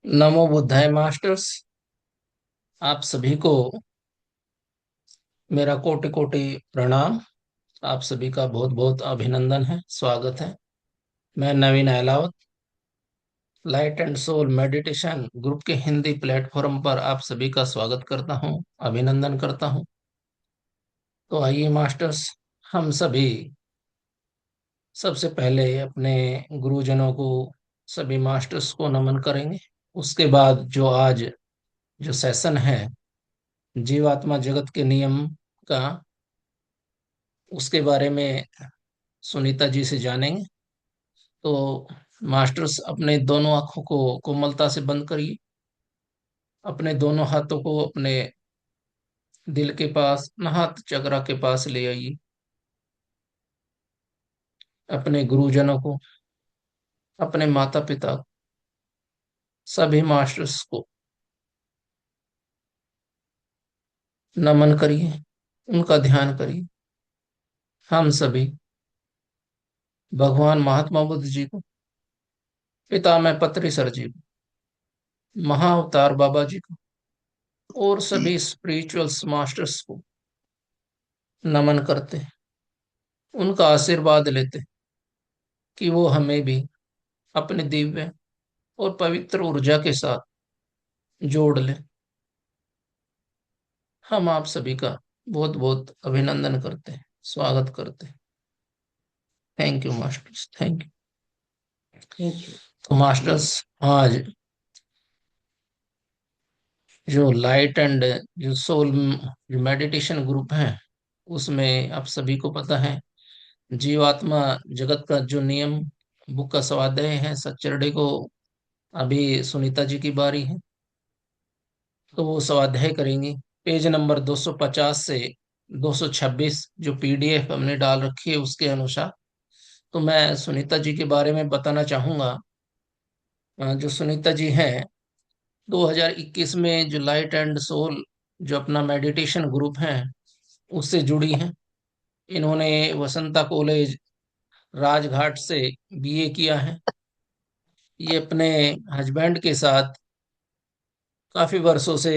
नमो बुद्धाय masters. आप सभी को मेरा कोटि कोटि प्रणाम। आप सभी का बहुत बहुत अभिनंदन है, स्वागत है। मैं Naveen Ahlawat, light and soul meditation group के हिंदी प्लेटफॉर्म पर आप सभी का स्वागत करता हूं, अभिनंदन करता हूं। तो आइए मास्टर्स, हम सभी सबसे पहले अपने गुरुजनों को, सभी मास्टर्स को नमन करेंगे। उसके बाद जो सेशन है जीवात्मा जगत के नियम का, उसके बारे में सुनीता जी से जानेंगे। तो मास्टर्स, अपने दोनों आंखों को कोमलता से बंद करिए। अपने दोनों हाथों को अपने दिल के पास, नाहत चक्रा के पास ले आइए। अपने गुरुजनों को, अपने माता पिता, सभी मास्टर्स को नमन करिए, उनका ध्यान करिए। हम सभी भगवान महात्मा बुद्ध जी को, पितामह पत्री सर जी को, महाअवतार बाबा जी को और सभी स्पिरिचुअल्स मास्टर्स को नमन करते हैं। उनका आशीर्वाद लेते हैं कि वो हमें भी अपने दिव्य और पवित्र ऊर्जा के साथ जोड़ ले। हम आप सभी का बहुत बहुत अभिनंदन करते हैं, स्वागत करते हैं। Thank you masters, thank you. Thank you. तो मास्टर्स, आज जो लाइट एंड जो सोल जो मेडिटेशन ग्रुप है, उसमें आप सभी को पता है जीवात्मा जगत का जो नियम बुक का स्वाध्याय है सैटरडे को। अभी सुनीता जी की बारी है, तो वो स्वाध्याय करेंगी। पेज नंबर 250 से 226 जो पीडीएफ हमने डाल रखी है उसके अनुसार। तो मैं सुनीता जी के बारे में बताना चाहूंगा। जो सुनीता जी हैं, 2021 में जो लाइट एंड सोल जो अपना मेडिटेशन ग्रुप है उससे जुड़ी हैं। इन्होंने वसंता कॉलेज राजघाट से बीए किया है। ये अपने हस्बैंड के साथ काफी वर्षों से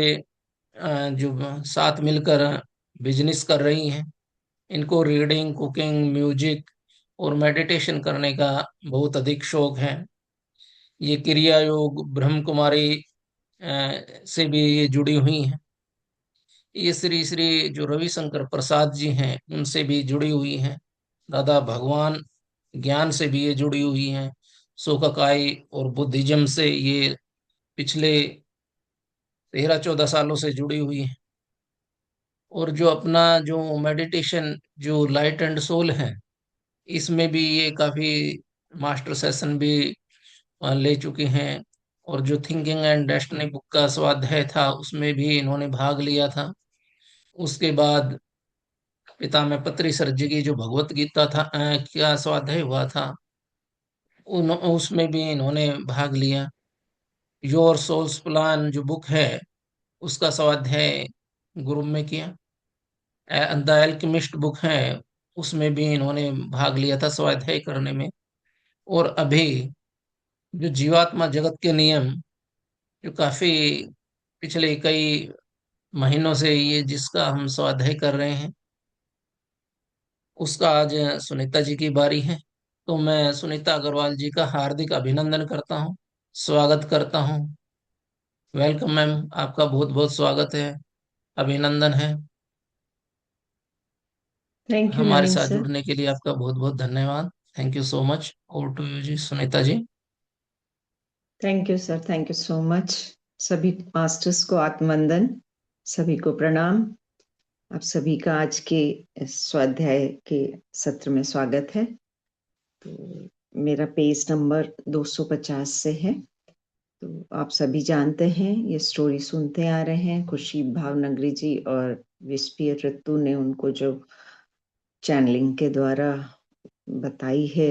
जो साथ मिलकर बिजनेस कर रही हैं। इनको रीडिंग, कुकिंग, म्यूजिक और मेडिटेशन करने का बहुत अधिक शौक है। ये क्रिया योग ब्रह्म कुमारी से भी ये जुड़ी हुई हैं। ये श्री श्री जो रविशंकर प्रसाद जी हैं उनसे भी जुड़ी हुई हैं। दादा भगवान ज्ञान से भी ये जुड़ी हुई हैं। सोकाकाई और बुद्धिज्म से ये पिछले 13-14 सालों से जुड़ी हुई हैं। और जो अपना जो मेडिटेशन जो लाइट एंड सोल है, इसमें भी ये काफी मास्टर सेशन भी ले चुके हैं। और जो थिंकिंग एंड डेस्टिनी बुक का स्वाध्याय था उसमें भी इन्होंने भाग लिया था। उसके बाद पितामह पत्री सर जी की जो भगवत गीता था क्या स्वाध्याय हुआ था, उन उसमें भी इन्होंने भाग लिया। योर सोल्स प्लान जो बुक है उसका स्वाध्याय गुरु में किया। द एल्केमिस्ट बुक है, उसमें भी इन्होंने भाग लिया था स्वाध्याय करने में। और अभी जो जीवात्मा जगत के नियम जो काफी पिछले कई महीनों से ये जिसका हम स्वाध्याय कर रहे हैं, उसका आज सुनीता जी की बारी है। तो मैं सुनीता अग्रवाल जी का हार्दिक अभिनंदन करता हूँ, स्वागत करता हूँ। वेलकम मैम, आपका बहुत बहुत स्वागत है, अभिनंदन है। थैंक यू हमारे नवीन साथ सर। जुड़ने के लिए आपका बहुत बहुत धन्यवाद। Thank you so much. Over to you ji, Sunita ji. Thank you sir, thank you so much. सभी मास्टर्स को आत्मवंदन, सभी को प्रणाम। आप सभी का आज के इस स्वाध्याय के सत्र में स्वागत है। तो मेरा पेज नंबर 250 से है। तो आप सभी जानते हैं, ये स्टोरी सुनते आ रहे हैं। खुशी भावनगरी जी और विस्पीय ऋतु ने उनको जो चैनलिंग के द्वारा बताई है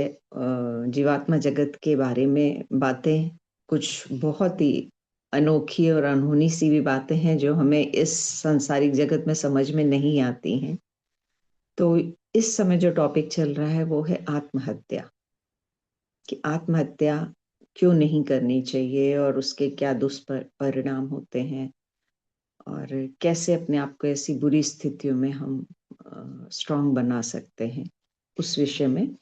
जीवात्मा जगत के बारे में बातें, कुछ बहुत ही अनोखी और अनहोनी सी भी बातें हैं जो हमें इस सांसारिक जगत में समझ में नहीं आती हैं। तो इस समय जो टॉपिक चल रहा है वो है आत्महत्या, कि आत्महत्या क्यों नहीं करनी चाहिए और उसके क्या दुष्परिणाम होते हैं, और कैसे अपने आप को ऐसी बुरी स्थितियों में हम स्ट्रांग बना सकते हैं, उस विषय में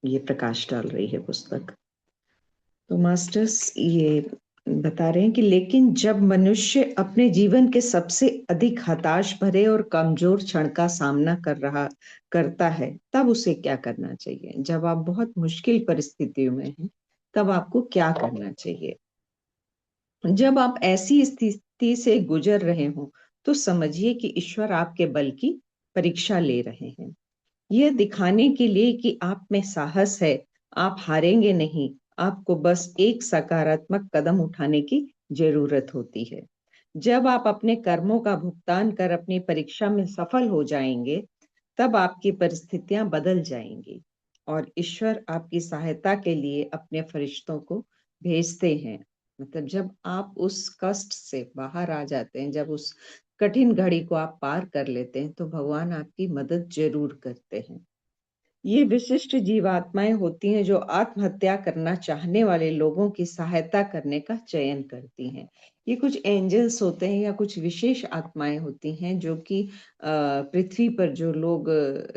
ये प्रकाश डाल रही है पुस्तक। तो मास्टर्स ये बता रहे हैं कि लेकिन जब मनुष्य अपने जीवन के सबसे अधिक हताश भरे और कमजोर क्षण का सामना करता है, तब उसे क्या करना चाहिए? जब आप बहुत मुश्किल परिस्थितियों में हैं, तब आपको क्या करना चाहिए? जब आप ऐसी स्थिति से गुजर रहे हो, तो समझिए कि ईश्वर आपके बल की परीक्षा ले रहे हैं, यह दिखाने के लिए कि आप में साहस है, आप हारेंगे नहीं, आपको बस एक सकारात्मक कदम उठाने की जरूरत होती है। जब आप अपने कर्मों का भुगतान कर अपनी परीक्षा में सफल हो जाएंगे, तब आपकी परिस्थितियां बदल जाएंगी और ईश्वर आपकी सहायता के लिए अपने फरिश्तों को भेजते हैं। मतलब जब आप उस कष्ट से बाहर आ जाते हैं, जब उस कठिन घड़ी को आप पार कर लेते हैं, तो भगवान आपकी मदद जरूर करते हैं। ये विशिष्ट जीवात्माएं होती हैं जो आत्महत्या करना चाहने वाले लोगों की सहायता करने का चयन करती हैं। ये कुछ एंजल्स होते हैं या कुछ विशेष आत्माएं होती हैं जो कि पृथ्वी पर जो लोग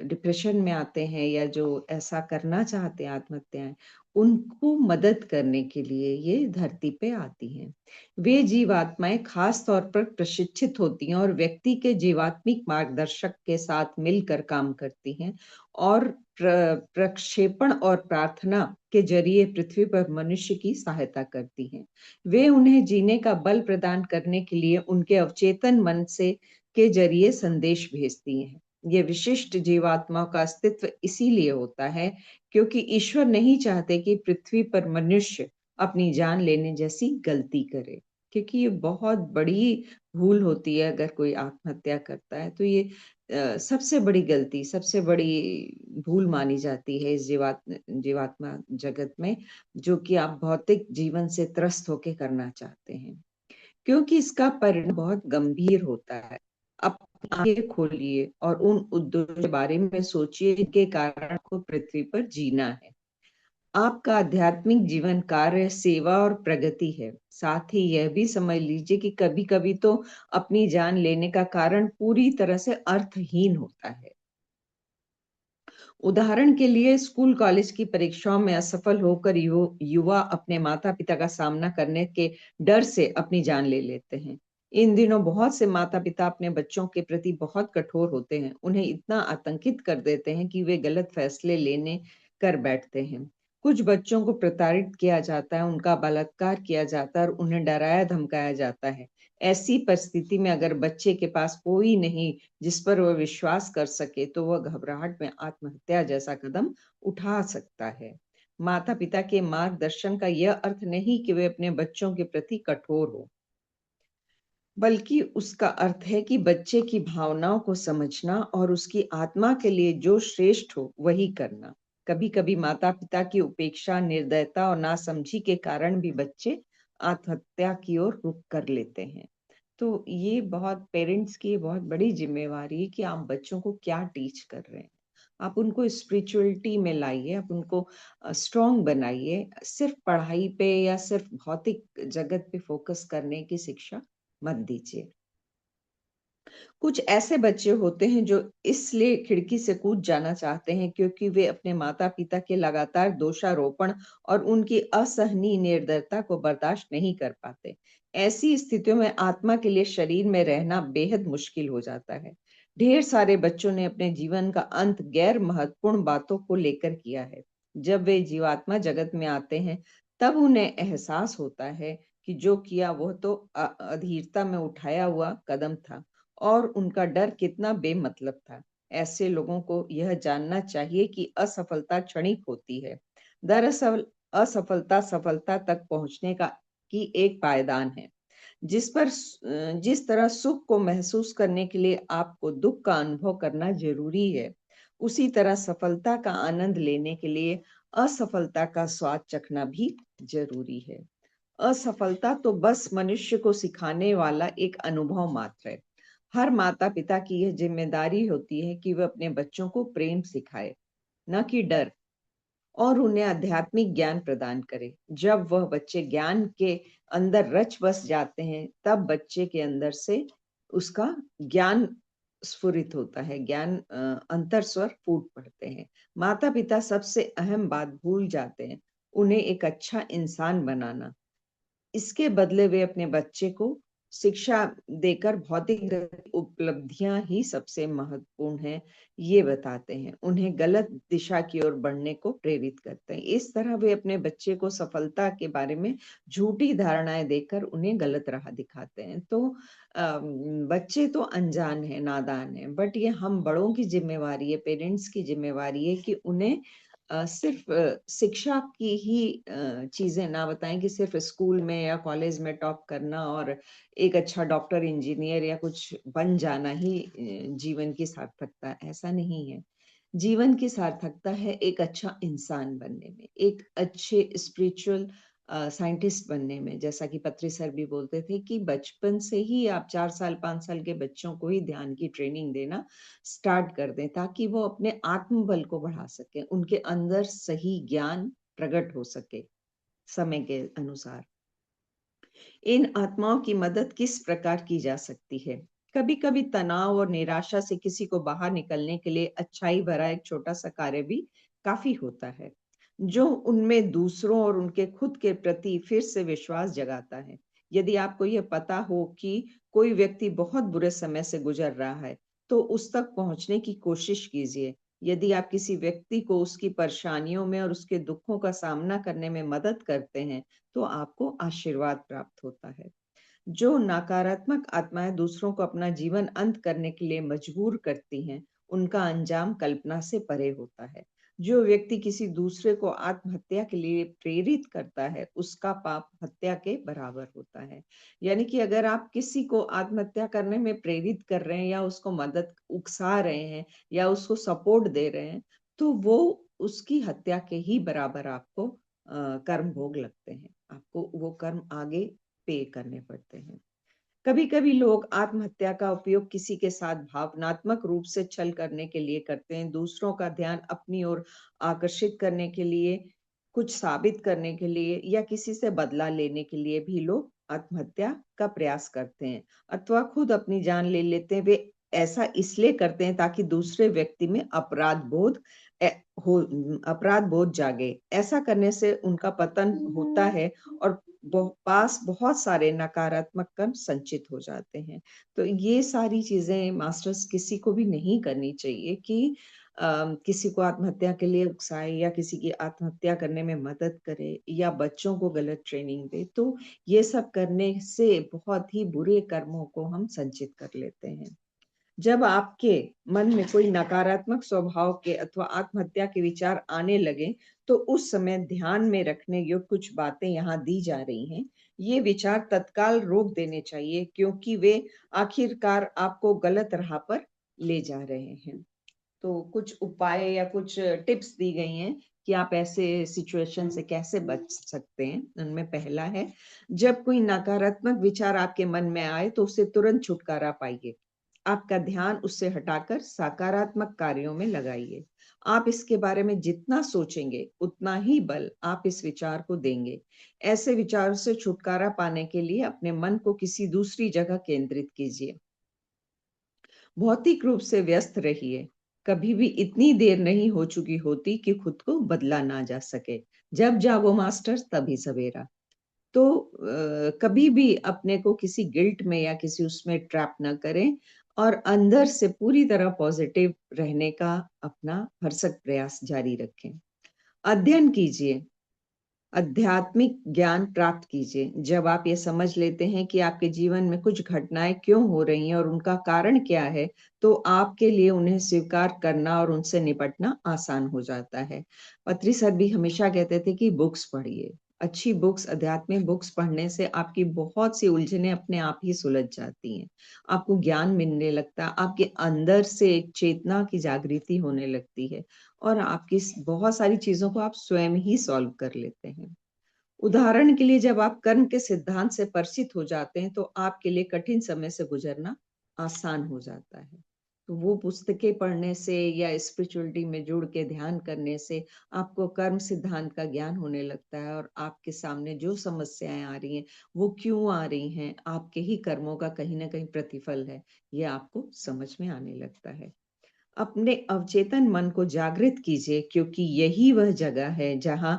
डिप्रेशन में आते हैं या जो ऐसा करना चाहते हैं आत्महत्याएं, उनको मदद करने के लिए ये धरती पे आती हैं। वे जीवात्माएं खास तौर पर प्रशिक्षित होती हैं और व्यक्ति के जीवात्मिक मार्गदर्शक के साथ मिलकर काम करती हैं और प्रक्षेपण और प्रार्थना के जरिए पृथ्वी पर मनुष्य की सहायता करती हैं। वे उन्हें जीने का बल प्रदान करने के लिए उनके अवचेतन मन से के जरिए संदेश भेजती हैं। ये विशिष्ट जीवात्माओं का अस्तित्व इसीलिए होता है क्योंकि ईश्वर नहीं चाहते कि पृथ्वी पर मनुष्य अपनी जान लेने जैसी गलती करे, क्योंकि ये बहुत बड़ी भूल होती है। अगर कोई आत्महत्या करता है तो ये सबसे बड़ी गलती, सबसे बड़ी भूल मानी जाती है इस जीवात्मा जगत में, जो कि आप भौतिक जीवन से त्रस्त होके करना चाहते हैं, क्योंकि इसका परिणाम बहुत गंभीर होता है। अपनी आंखें खोलिए और उन उद्देश्यों के बारे में सोचिए जिनके कारण आपको पृथ्वी पर जीना है। आपका आध्यात्मिक जीवन कार्य, सेवा और प्रगति है। साथ ही यह भी समझ लीजिए कि कभी-कभी तो अपनी जान लेने का कारण पूरी तरह से अर्थहीन होता है। उदाहरण के लिए स्कूल कॉलेज की परीक्षाओं में असफल होकर युवा अपने माता पिता का सामना करने के डर से अपनी जान ले लेते हैं। इन दिनों बहुत से माता पिता अपने बच्चों के प्रति बहुत कठोर होते हैं, उन्हें इतना आतंकित कर देते हैं कि वे गलत फैसले लेने कर बैठते हैं। कुछ बच्चों को प्रताड़ित किया जाता है, उनका बलात्कार किया जाता है और उन्हें डराया धमकाया जाता है। ऐसी परिस्थिति में अगर बच्चे के पास कोई नहीं जिस पर वह विश्वास कर सके, तो वह घबराहट में आत्महत्या जैसा कदम उठा सकता है। माता पिता के मार्गदर्शन का यह अर्थ नहीं कि वे अपने बच्चों के प्रति कठोर हो, बल्कि उसका अर्थ है कि बच्चे की भावनाओं को समझना और उसकी आत्मा के लिए जो श्रेष्ठ हो वही करना। कभी कभी माता पिता की उपेक्षा, निर्दयता और नासमझी के कारण भी बच्चे आत्महत्या की ओर रुख कर लेते हैं। तो ये बहुत पेरेंट्स की बहुत बड़ी जिम्मेवारी है कि आप बच्चों को क्या टीच कर रहे हैं। आप उनको स्पिरिचुअलिटी में लाइए, आप उनको स्ट्रांग बनाइए। सिर्फ पढ़ाई पे या सिर्फ भौतिक जगत पे फोकस करने की शिक्षा मत दीजिए। कुछ ऐसे बच्चे होते हैं जो इसलिए खिड़की से कूद जाना चाहते हैं क्योंकि वे अपने माता पिता के लगातार दोषारोपण और उनकी असहनीय निर्दयता को बर्दाश्त नहीं कर पाते। ऐसी स्थितियों में आत्मा के लिए शरीर में रहना बेहद मुश्किल हो जाता है। ढेर सारे बच्चों ने अपने जीवन का अंत गैर महत्वपूर्ण बातों को लेकर किया है। जब वे जीवात्मा जगत में आते हैं, तब उन्हें एहसास होता है कि जो किया वह तो अधीरता में उठाया हुआ कदम था और उनका डर कितना बेमतलब था। ऐसे लोगों को यह जानना चाहिए कि असफलता क्षणिक होती है। दरअसल असफलता सफलता तक पहुंचने का की एक पायदान है। जिस तरह सुख को महसूस करने के लिए आपको दुख का अनुभव करना जरूरी है, उसी तरह सफलता का आनंद लेने के लिए असफलता का स्वाद चखना भी जरूरी है। असफलता तो बस मनुष्य को सिखाने वाला एक अनुभव मात्र है। हर माता पिता की यह जिम्मेदारी होती है कि वह अपने बच्चों को प्रेम सिखाए, न कि डर। और उन्हें आध्यात्मिक ज्ञान प्रदान करें। जब वह बच्चे ज्ञान के अंदर रच बस जाते हैं, तब बच्चे के अंदर से उसका ज्ञान स्फुरित होता है, ज्ञान अंतर स्वर फूट पड़ते हैं। माता पिता सबसे अहम बात भूल जाते हैं, उन्हें एक अच्छा इंसान बनाना। इसके बदले वे अपने बच्चे को शिक्षा देकर भौतिक उपलब्धियां ही सबसे महत्वपूर्ण है, ये बताते हैं, उन्हें गलत दिशा की ओर बढ़ने को प्रेरित करते हैं। इस तरह वे अपने बच्चे को सफलता के बारे में झूठी धारणाएं देकर उन्हें गलत राह दिखाते हैं। तो बच्चे तो अनजान है, नादान है, बट ये हम बड़ों की जिम्मेवारी है, पेरेंट्स की जिम्मेवारी है कि उन्हें सिर्फ शिक्षा की ही चीजें ना बताएं कि सिर्फ स्कूल में या कॉलेज में टॉप करना और एक अच्छा डॉक्टर, इंजीनियर या कुछ बन जाना ही जीवन की सार्थकता, ऐसा नहीं है। जीवन की सार्थकता है एक अच्छा इंसान बनने में, एक अच्छे स्पिरिचुअल साइंटिस्ट बनने में। जैसा कि पत्री सर भी बोलते थे कि बचपन से ही आप 4 साल 5 साल के बच्चों को ही ध्यान की ट्रेनिंग देना स्टार्ट कर दें, ताकि वो अपने आत्मबल को बढ़ा सके, उनके अंदर सही ज्ञान प्रकट हो सके समय के अनुसार। इन आत्माओं की मदद किस प्रकार की जा सकती है? कभी कभी तनाव और निराशा से किसी को बाहर निकलने के लिए अच्छाई भरा एक छोटा सा कार्य भी काफी होता है, जो उनमें दूसरों और उनके खुद के प्रति फिर से विश्वास जगाता है। यदि आपको यह पता हो कि कोई व्यक्ति बहुत बुरे समय से गुजर रहा है, तो उस तक पहुंचने की कोशिश कीजिए। यदि आप किसी व्यक्ति को उसकी परेशानियों में और उसके दुखों का सामना करने में मदद करते हैं, तो आपको आशीर्वाद प्राप्त होता है। जो नकारात्मक आत्माएं दूसरों को अपना जीवन अंत करने के लिए मजबूर करती हैं, उनका अंजाम कल्पना से परे होता है। जो व्यक्ति किसी दूसरे को आत्महत्या के लिए प्रेरित करता है, उसका पाप हत्या के बराबर होता है। यानी कि अगर आप किसी को आत्महत्या करने में प्रेरित कर रहे हैं या उसको मदद उकसा रहे हैं या उसको सपोर्ट दे रहे हैं, तो वो उसकी हत्या के ही बराबर आपको कर्म भोग लगते हैं, आपको वो कर्म आगे पे करने पड़ते हैं। कभी कभी लोग आत्महत्या का उपयोग किसी के साथ भावनात्मक रूप से छल करने के लिए करते हैं, दूसरों का ध्यान अपनी ओर आकर्षित करने के लिए, कुछ साबित करने के लिए या किसी से बदला लेने के लिए भी लोग आत्महत्या का प्रयास करते हैं, अथवा खुद अपनी जान ले लेते हैं। वे ऐसा इसलिए करते हैं ताकि दूसरे व्यक्ति में ए- हो अपराध बोध जागे। ऐसा करने से उनका पतन होता है और पास बहुत सारे नकारात्मक कर्म संचित हो जाते हैं। तो ये सारी चीजें मास्टर्स किसी को भी नहीं करनी चाहिए कि किसी को आत्महत्या के लिए उकसाए या किसी की आत्महत्या करने में मदद करे या बच्चों को गलत ट्रेनिंग दे। तो ये सब करने से बहुत ही बुरे कर्मों को हम संचित कर लेते हैं। जब आपके मन में कोई नकारात्मक स्वभाव के अथवा आत्महत्या के विचार आने लगे, तो उस समय ध्यान में रखने योग्य कुछ बातें यहाँ दी जा रही हैं। ये विचार तत्काल रोक देने चाहिए, क्योंकि वे आखिरकार आपको गलत राह पर ले जा रहे हैं। तो कुछ उपाय या कुछ टिप्स दी गई हैं कि आप ऐसे सिचुएशन से कैसे बच सकते हैं। उनमें पहला है, जब कोई नकारात्मक विचार आपके मन में आए तो उससे तुरंत छुटकारा पाइए। आपका ध्यान उससे हटाकर सकारात्मक कार्यों में लगाइए। आप इसके बारे में जितना सोचेंगे, उतना ही बल आप इस विचार को देंगे। ऐसे विचारों से छुटकारा पाने के लिए अपने मन को किसी दूसरी जगह केंद्रित कीजिए। भौतिक रूप से व्यस्त रहिए। कभी भी इतनी देर नहीं हो चुकी होती कि खुद को बदला ना जा सके। जब जागो मास्टर तभी सवेरा। तो कभी भी अपने को किसी गिल्ट में या किसी उसमें ट्रैप ना करें और अंदर से पूरी तरह पॉजिटिव रहने का अपना भरसक प्रयास जारी रखें। अध्ययन कीजिए, आध्यात्मिक ज्ञान प्राप्त कीजिए। जब आप ये समझ लेते हैं कि आपके जीवन में कुछ घटनाएं क्यों हो रही हैं और उनका कारण क्या है, तो आपके लिए उन्हें स्वीकार करना और उनसे निपटना आसान हो जाता है। पत्री सर भी हमेशा कहते थे कि बुक्स पढ़िए। अच्छी बुक्स, आध्यात्मिक बुक्स पढ़ने से आपकी बहुत सी उलझनें अपने आप ही सुलझ जाती हैं। आपको ज्ञान मिलने लगता है, आपके अंदर से एक चेतना की जागृति होने लगती है और आपकी बहुत सारी चीजों को आप स्वयं ही सॉल्व कर लेते हैं। उदाहरण के लिए, जब आप कर्म के सिद्धांत से परिचित हो जाते हैं, तो आपके लिए कठिन समय से गुजरना आसान हो जाता है। तो वो पुस्तकें पढ़ने से या स्पिरिचुअलिटी में जुड़ के ध्यान करने से आपको कर्म सिद्धांत का ज्ञान होने लगता है, और आपके सामने जो समस्याएं आ रही हैं वो क्यों आ रही हैं, आपके ही कर्मों का कहीं ना कहीं प्रतिफल है, ये आपको समझ में आने लगता है। अपने अवचेतन मन को जागृत कीजिए, क्योंकि यही वह जगह है जहां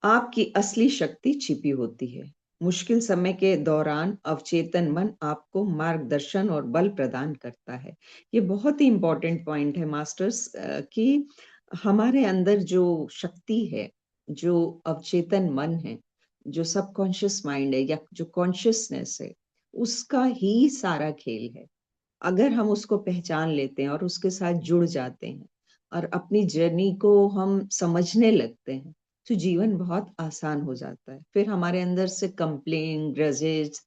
आपकी असली शक्ति छिपी होती है। मुश्किल समय के दौरान अवचेतन मन आपको मार्गदर्शन और बल प्रदान करता है। ये बहुत ही इम्पोर्टेंट पॉइंट है मास्टर्स, कि हमारे अंदर जो शक्ति है, जो अवचेतन मन है, जो सबकॉन्शियस माइंड है या जो कॉन्शियसनेस है, उसका ही सारा खेल है। अगर हम उसको पहचान लेते हैं और उसके साथ जुड़ जाते हैं और अपनी जर्नी को हम समझने लगते हैं, तो जीवन बहुत आसान हो जाता है। फिर हमारे अंदर से कंप्लेन, ग्रजेस,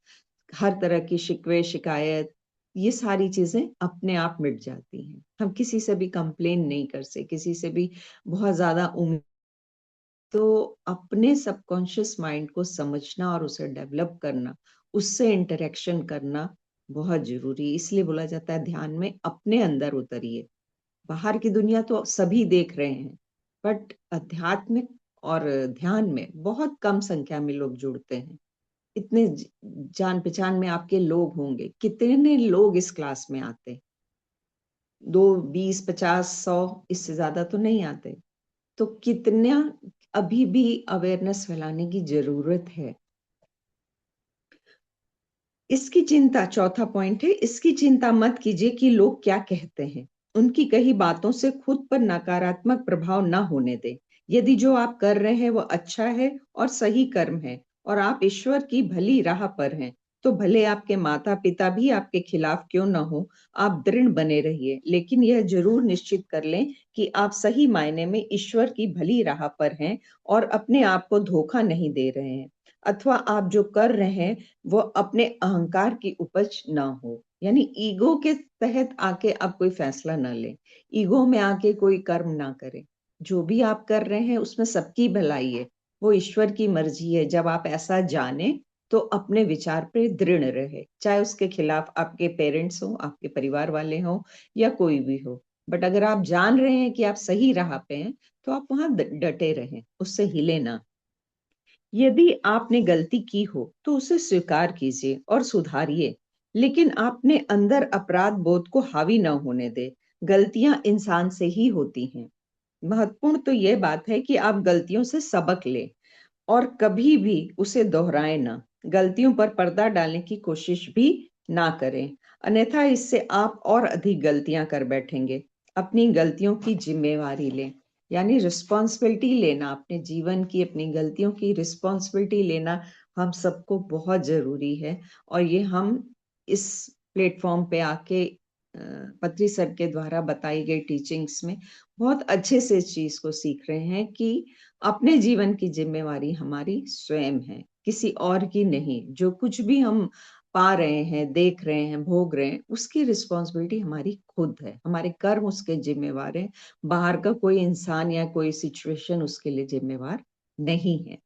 हर तरह की शिकवे शिकायत, ये सारी चीजें अपने आप मिट जाती हैं। हम किसी से भी कंप्लेन नहीं कर सकते, किसी से भी बहुत ज्यादा उम्मीद। तो अपने सबकॉन्शियस माइंड को समझना और उसे डेवलप करना, उससे इंटरेक्शन करना बहुत जरूरी है। इसलिए बोला जाता है ध्यान में अपने अंदर उतरिए। बाहर की दुनिया तो सभी देख रहे हैं, बट आध्यात्मिक और ध्यान में बहुत कम संख्या में लोग जुड़ते हैं। इतने जान पहचान में आपके लोग होंगे, कितने लोग इस क्लास में आते हैं? 2, 20, 50, 100, इससे ज्यादा तो नहीं आते। तो कितना अभी भी अवेयरनेस फैलाने की जरूरत है। इसकी चिंता, चौथा पॉइंट है, इसकी चिंता मत कीजिए कि लोग क्या कहते हैं। उनकी कही बातों से खुद पर नकारात्मक प्रभाव ना होने दें। यदि जो आप कर रहे हैं वो अच्छा है और सही कर्म है और आप ईश्वर की भली राह पर हैं, तो भले आपके माता पिता भी आपके खिलाफ क्यों ना हो, आप दृढ़ बने रहिए। लेकिन यह जरूर निश्चित कर लें कि आप सही मायने में ईश्वर की भली राह पर हैं और अपने आप को धोखा नहीं दे रहे हैं, अथवा आप जो कर रहे हैं वो अपने अहंकार की उपज ना हो। यानी ईगो के तहत आके आप कोई फैसला ना लें, ईगो में आके कोई कर्म ना करें। जो भी आप कर रहे हैं उसमें सबकी भलाई है, वो ईश्वर की मर्जी है। जब आप ऐसा जाने तो अपने विचार पे दृढ़ रहे, चाहे उसके खिलाफ आपके पेरेंट्स हो, आपके परिवार वाले हो, या कोई भी हो। बट अगर आप जान रहे हैं कि आप सही राह पे हैं, तो आप वहां डटे रहें, उससे हिले ना। यदि आपने गलती की हो तो उसे स्वीकार कीजिए और सुधारिए, लेकिन अपने अंदर अपराध बोध को हावी न होने दे। गलतियां इंसान से ही होती हैं। महत्वपूर्ण तो यह बात है कि आप गलतियों से सबक लें और कभी भी उसे दोहराएं ना। गलतियों पर पर्दा डालने की कोशिश भी ना करें, अन्यथा इससे आप और अधिक गलतियां कर बैठेंगे। अपनी गलतियों की जिम्मेवारी लें, यानी रिस्पॉन्सिबिलिटी लेना अपने जीवन की, अपनी गलतियों की रिस्पॉन्सिबिलिटी लेना हम सबको बहुत जरूरी है। और ये हम इस प्लेटफॉर्म पे आके पत्री सर के द्वारा बताई गई टीचिंग्स में बहुत अच्छे से इस चीज को सीख रहे हैं कि अपने जीवन की जिम्मेवारी हमारी स्वयं है, किसी और की नहीं। जो कुछ भी हम पा रहे हैं, देख रहे हैं, भोग रहे हैं, उसकी रिस्पॉन्सिबिलिटी हमारी खुद है। हमारे कर्म उसके जिम्मेवार हैं, बाहर का कोई इंसान या कोई सिचुएशन उसके लिए जिम्मेवार नहीं है।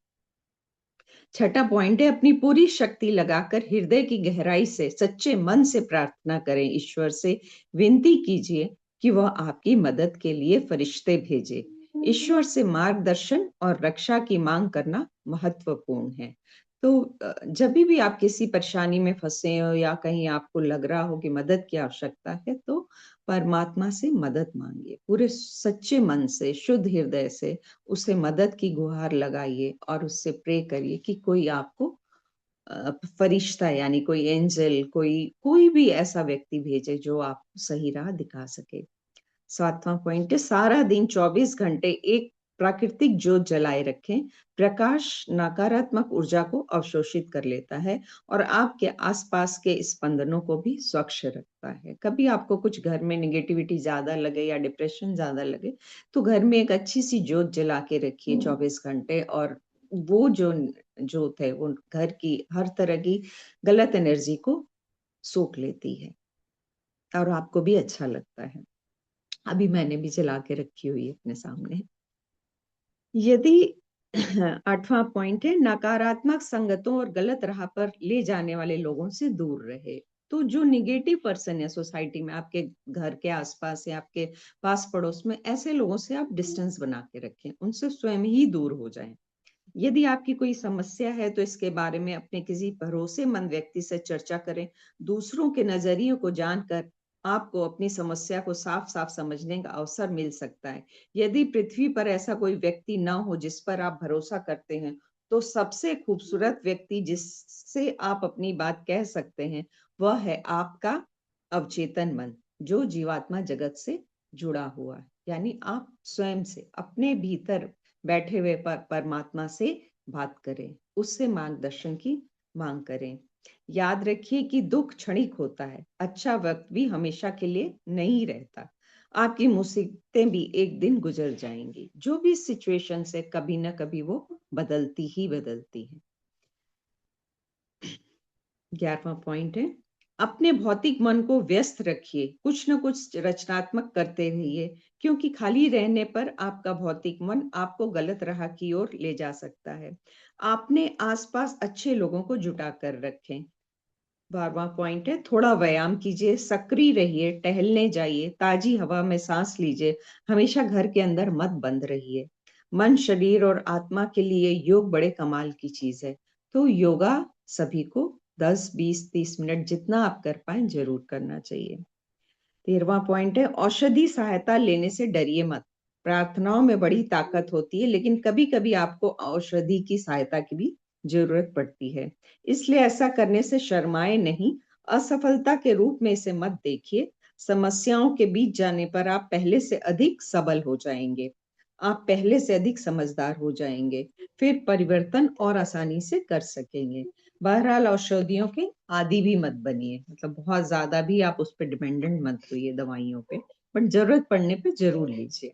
छठा पॉइंट है, अपनी पूरी शक्ति लगाकर हृदय की गहराई से सच्चे मन से प्रार्थना करें। ईश्वर से विनती कीजिए कि वह आपकी मदद के लिए फरिश्ते भेजे। ईश्वर से मार्गदर्शन और रक्षा की मांग करना महत्वपूर्ण है। तो जब भी आप किसी परेशानी में फंसे हो या कहीं आपको लग रहा हो कि मदद की आवश्यकता है, तो परमात्मा से मदद मांगिए, पूरे सच्चे मन से, शुद्ध हृदय से उसे मदद की गुहार लगाइए और उससे प्रे करिए कि कोई आपको फरिश्ता, यानी कोई एंजल, कोई कोई भी ऐसा व्यक्ति भेजे जो आपको सही राह दिखा सके। 7वां पॉइंट है, सारा दिन 24 घंटे एक प्राकृतिक ज्योत जलाए रखें। प्रकाश नकारात्मक ऊर्जा को अवशोषित कर लेता है और आपके आसपास के स्पंदनों को भी स्वच्छ रखता है। कभी आपको कुछ घर में निगेटिविटी ज्यादा लगे या डिप्रेशन ज्यादा लगे, तो घर में एक अच्छी सी ज्योत जला के रखिए 24 घंटे, और वो जो ज्योत है वो घर की हर तरह की गलत एनर्जी को सोख लेती है और आपको भी अच्छा लगता है। अभी मैंने भी जला के रखी हुई है अपने सामने। यदि 8वां पॉइंट है, नकारात्मक संगतों और गलत राह पर ले जाने वाले लोगों से दूर रहे। तो जो निगेटिव पर्सन है सोसाइटी में, आपके घर के आसपास या आपके पास पड़ोस में, ऐसे लोगों से आप डिस्टेंस बना के रखें, उनसे स्वयं ही दूर हो जाएं। यदि आपकी कोई समस्या है तो इसके बारे में अपने किसी भरोसेमंद व्यक्ति से चर्चा करें। दूसरों के नजरियों को जानकर आपको अपनी समस्या को साफ साफ समझने का अवसर मिल सकता है। यदि पृथ्वी पर ऐसा कोई व्यक्ति न हो जिस पर आप भरोसा करते हैं, तो सबसे खूबसूरत व्यक्ति जिससे आप अपनी बात कह सकते हैं वह है आपका अवचेतन मन, जो जीवात्मा जगत से जुड़ा हुआ है। यानी आप स्वयं से, अपने भीतर बैठे हुए परमात्मा से बात करें, उससे मार्गदर्शन की मांग करें। याद रखिए कि दुख क्षणिक होता है, अच्छा वक्त भी हमेशा के लिए नहीं रहता। आपकी मुसीबतें भी एक दिन गुजर जाएंगी। जो भी सिचुएशन है कभी ना कभी वो बदलती ही बदलती है। 11वां पॉइंट है, अपने भौतिक मन को व्यस्त रखिए, कुछ न कुछ रचनात्मक करते रहिए, क्योंकि खाली रहने पर आपका भौतिक मन आपको गलत राह की ओर ले जा सकता है। आपने आसपास अच्छे लोगों को जुटा कर रखें। 12वां पॉइंट है, थोड़ा व्यायाम कीजिए, सक्रिय रहिए, टहलने जाइए, ताजी हवा में सांस लीजिए, हमेशा घर के अंदर मत बंद रहिए। मन, शरीर और आत्मा के लिए योग बड़े कमाल की चीज है। तो योगा सभी को 10, 20, 30 मिनट जितना आप कर पाए जरूर करना चाहिए। 13वां पॉइंट है, औषधि सहायता लेने से डरिए मत। प्रार्थनाओं में बड़ी ताकत होती है, लेकिन कभी कभी आपको औषधि की सहायता की भी जरूरत पड़ती है। इसलिए ऐसा करने से शर्माए नहीं, असफलता के रूप में इसे मत देखिए। समस्याओं के बीच जाने पर आप पहले से अधिक सबल हो जाएंगे, आप पहले से अधिक समझदार हो जाएंगे, फिर परिवर्तन और आसानी से कर सकेंगे। बहरहाल औषधियों के आदि भी मत बनिए, मतलब बहुत ज्यादा भी आप उस पर डिपेंडेंट मत होइए दवाइयों पे, बट जरूरत पड़ने पे जरूर लीजिए।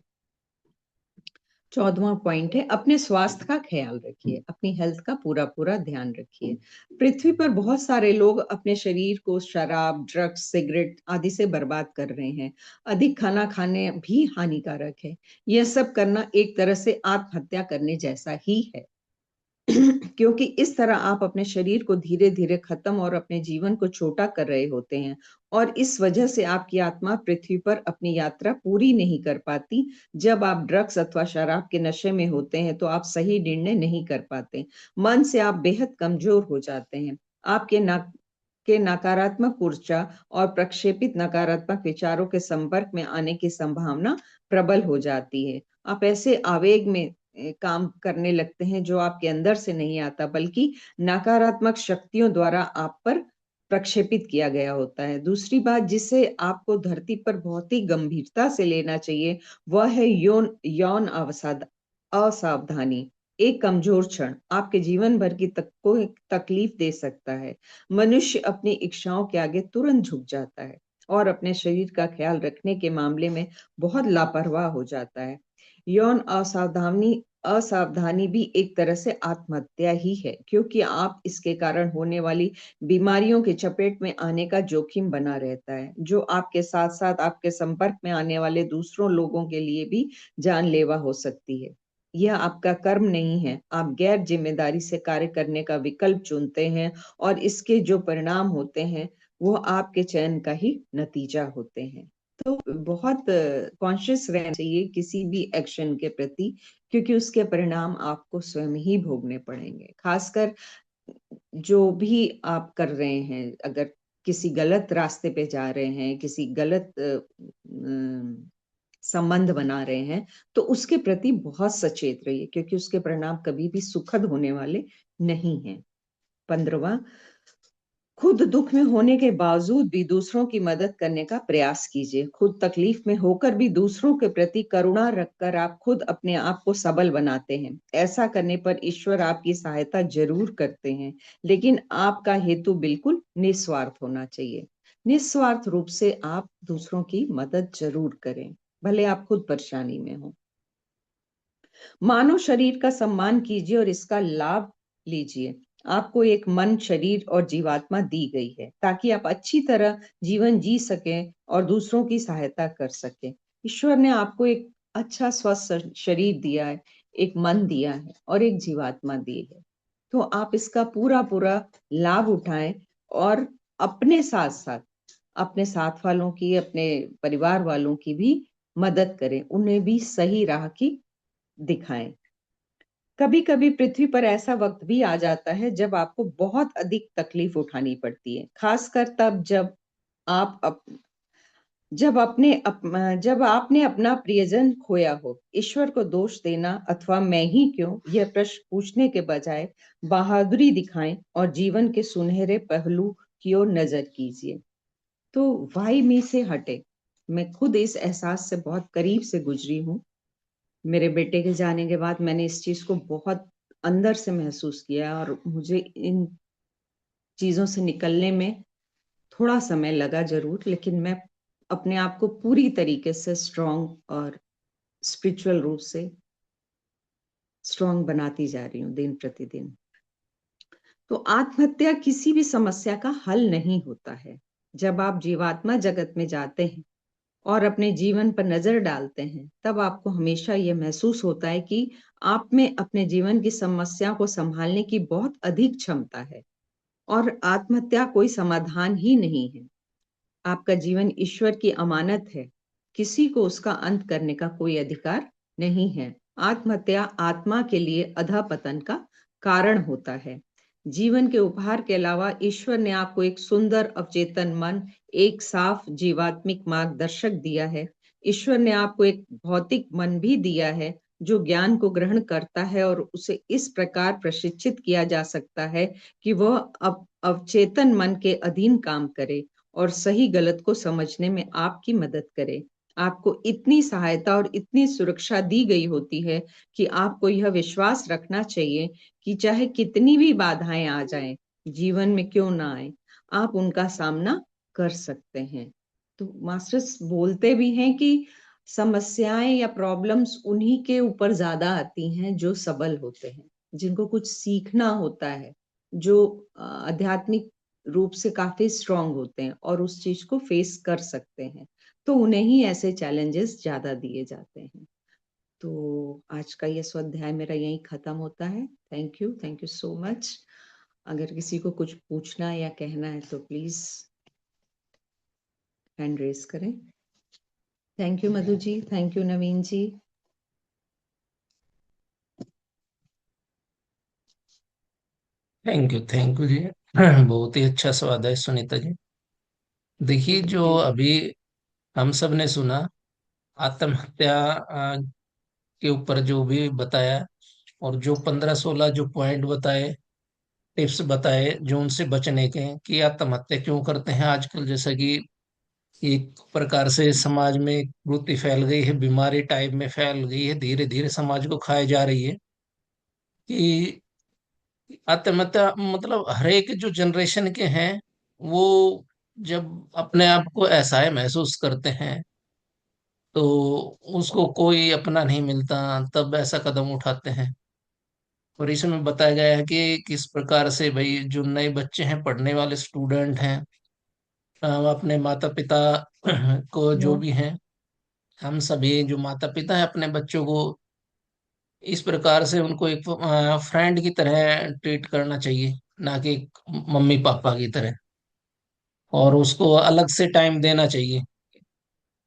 14वां पॉइंट है, अपने स्वास्थ्य का ख्याल रखिए, अपनी हेल्थ का पूरा पूरा ध्यान रखिए। पृथ्वी पर बहुत सारे लोग अपने शरीर को शराब, ड्रग्स, सिगरेट आदि से बर्बाद कर रहे हैं। अधिक खाना खाने भी हानिकारक है। यह सब करना एक तरह से आत्महत्या करने जैसा ही है। क्योंकि इस तरह आप अपने शरीर को धीरे धीरे खत्म और अपने जीवन को छोटा कर रहे होते हैं, और इस वजह से आपकी आत्मा पृथ्वी पर अपनी यात्रा पूरी नहीं कर पाती। जब आप ड्रग्स अथवा शराब के नशे में होते हैं तो आप सही निर्णय नहीं कर पाते, मन से आप बेहद कमजोर हो जाते हैं। आपके नकारात्मक ऊर्जा और प्रक्षेपित नकारात्मक विचारों के संपर्क में आने की संभावना प्रबल हो जाती है। आप ऐसे आवेग में काम करने लगते हैं जो आपके अंदर से नहीं आता, बल्कि नकारात्मक शक्तियों द्वारा आप पर प्रक्षेपित किया गया होता है। दूसरी बात जिसे आपको धरती पर बहुत ही गंभीरता से लेना चाहिए, वह है यौन यौन असावधानी। एक कमजोर क्षण आपके जीवन भर की को तकलीफ दे सकता है। मनुष्य अपनी इच्छाओं के आगे तुरंत झुक जाता है और अपने शरीर का ख्याल रखने के मामले में बहुत लापरवाह हो जाता है। यौन असावधानी असावधानी भी एक तरह से आत्महत्या ही है, क्योंकि आप इसके कारण होने वाली बीमारियों के चपेट में आने का जोखिम बना रहता है, जो आपके साथ साथ आपके संपर्क में आने वाले दूसरों लोगों के लिए भी जानलेवा हो सकती है। यह आपका कर्म नहीं है, आप गैर जिम्मेदारी से कार्य करने का विकल्प चुनते हैं, और इसके जो परिणाम होते हैं वो आपके चयन का ही नतीजा होते हैं। तो बहुत कॉन्शियस रहना चाहिए किसी भी एक्शन के प्रति, क्योंकि उसके परिणाम आपको स्वयं ही भोगने पड़ेंगे। खासकर जो भी आप कर रहे हैं, अगर किसी गलत रास्ते पे जा रहे हैं, किसी गलत संबंध बना रहे हैं, तो उसके प्रति बहुत सचेत रहिए, क्योंकि उसके परिणाम कभी भी सुखद होने वाले नहीं हैं। 15वां, खुद दुख में होने के बावजूद भी दूसरों की मदद करने का प्रयास कीजिए। खुद तकलीफ में होकर भी दूसरों के प्रति करुणा रखकर आप खुद अपने आप को सबल बनाते हैं। ऐसा करने पर ईश्वर आपकी सहायता जरूर करते हैं, लेकिन आपका हेतु बिल्कुल निस्वार्थ होना चाहिए। निस्वार्थ रूप से आप दूसरों की मदद जरूर करें, भले आप खुद परेशानी में हो। मानव शरीर का सम्मान कीजिए और इसका लाभ लीजिए। आपको एक मन, शरीर और जीवात्मा दी गई है ताकि आप अच्छी तरह जीवन जी सकें और दूसरों की सहायता कर सकें। ईश्वर ने आपको एक अच्छा स्वस्थ शरीर दिया है, एक मन दिया है और एक जीवात्मा दी है। तो आप इसका पूरा पूरा लाभ उठाएं और अपने साथ साथ अपने साथ वालों की, अपने परिवार वालों की भी मदद करें, उन्हें भी सही राह की दिखाएं। कभी कभी पृथ्वी पर ऐसा वक्त भी आ जाता है जब आपको बहुत अधिक तकलीफ उठानी पड़ती है, खासकर तब जब आप जब आपने अपना प्रियजन खोया हो। ईश्वर को दोष देना अथवा मैं ही क्यों, यह प्रश्न पूछने के बजाय बहादुरी दिखाएं और जीवन के सुनहरे पहलू की ओर नजर कीजिए। तो वाई मी से हटे। मैं खुद इस एहसास से बहुत करीब से गुजरी हूँ। मेरे बेटे के जाने के बाद मैंने इस चीज को बहुत अंदर से महसूस किया, और मुझे इन चीजों से निकलने में थोड़ा समय लगा जरूर, लेकिन मैं अपने आप को पूरी तरीके से स्ट्रांग और स्पिरिचुअल रूप से स्ट्रांग बनाती जा रही हूँ दिन प्रतिदिन। तो आत्महत्या किसी भी समस्या का हल नहीं होता है। जब आप जीवात्मा जगत में जाते हैं और अपने जीवन पर नजर डालते हैं, तब आपको हमेशा यह महसूस होता है कि आप में अपने जीवन की समस्या को संभालने की बहुत अधिक क्षमता है, और आत्महत्या कोई समाधान ही नहीं है। आपका जीवन ईश्वर की अमानत है। किसी को उसका अंत करने का कोई अधिकार नहीं है। आत्महत्या आत्मा के लिए अधःपतन का कारण होता है। जीवन के उपहार के अलावा ईश्वर ने आपको एक सुंदर अवचेतन मन, एक साफ जीवात्मिक मार्गदर्शक दिया है। ईश्वर ने आपको एक भौतिक मन भी दिया है जो ज्ञान को ग्रहण करता है, और उसे इस प्रकार प्रशिक्षित किया जा सकता है कि वह अवचेतन मन के अधीन काम करे और सही गलत को समझने में आपकी मदद करे। आपको इतनी सहायता और इतनी सुरक्षा दी गई होती है कि आपको यह विश्वास रखना चाहिए कि चाहे कितनी भी बाधाएं आ जाएं, जीवन में क्यों ना आए, आप उनका सामना कर सकते हैं। तो मास्टर्स बोलते भी हैं कि समस्याएं या प्रॉब्लम्स उन्हीं के ऊपर ज्यादा आती हैं जो सबल होते हैं, जिनको कुछ सीखना होता है, जो आध्यात्मिक रूप से काफी स्ट्रांग होते हैं और उस चीज को फेस कर सकते हैं। तो उन्हें ही ऐसे चैलेंजेस ज्यादा दिए जाते हैं। तो आज का ये स्वाध्याय मेरा यहीं खत्म होता है। Thank you so much. अगर किसी को कुछ पूछना या कहना है तो प्लीज हैंड रेज करें। Thank you Madhu ji, thank you Naveen ji. Thank you ji. बहुत ही अच्छा स्वाद है सुनीता जी। देखिए, जो थैंक यू। अभी हम सब ने सुना, आत्महत्या के ऊपर जो भी बताया, और जो 15-16 जो पॉइंट बताए, टिप्स बताए जो उनसे बचने के हैं, कि आत्महत्या क्यों करते हैं आजकल, जैसा कि एक प्रकार से समाज में एक वृत्ति फैल गई है, बीमारी टाइप में फैल गई है, धीरे धीरे समाज को खाए जा रही है, कि आत्महत्या मतलब हर एक जो जनरेशन के हैं, वो जब अपने आप को असहाय महसूस करते हैं, तो उसको कोई अपना नहीं मिलता, तब ऐसा कदम उठाते हैं। और इसमें बताया गया है कि किस प्रकार से भाई जो नए बच्चे हैं, पढ़ने वाले स्टूडेंट हैं, अपने माता पिता को, जो नो। भी हैं, हम सभी जो माता पिता हैं, अपने बच्चों को इस प्रकार से उनको एक फ्रेंड की तरह ट्रीट करना चाहिए, ना कि एक मम्मी पापा की तरह। और उसको अलग से टाइम देना चाहिए,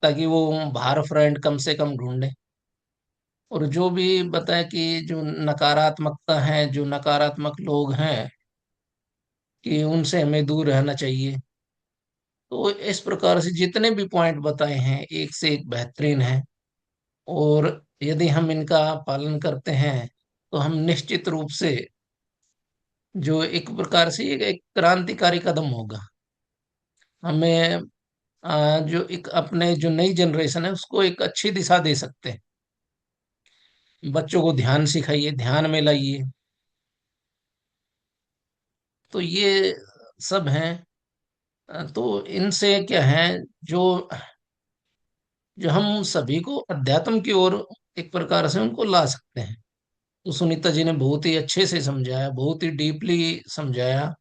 ताकि वो बाहर फ्रेंड कम से कम ढूंढे। और जो भी बताया कि जो नकारात्मकता है, जो नकारात्मक लोग हैं, कि उनसे हमें दूर रहना चाहिए। तो इस प्रकार से जितने भी पॉइंट बताए हैं, एक से एक बेहतरीन है। और यदि हम इनका पालन करते हैं, तो हम निश्चित रूप से, जो एक प्रकार से एक क्रांतिकारी कदम होगा, हमें जो एक अपने जो नई जनरेशन है उसको एक अच्छी दिशा दे सकते हैं। बच्चों को ध्यान सिखाइए, ध्यान में लाइए। तो ये सब हैं। तो इनसे क्या है, जो जो हम सभी को अध्यात्म की ओर एक प्रकार से उनको ला सकते हैं। तो सुनीता जी ने बहुत ही अच्छे से समझाया, बहुत ही डीपली समझाया।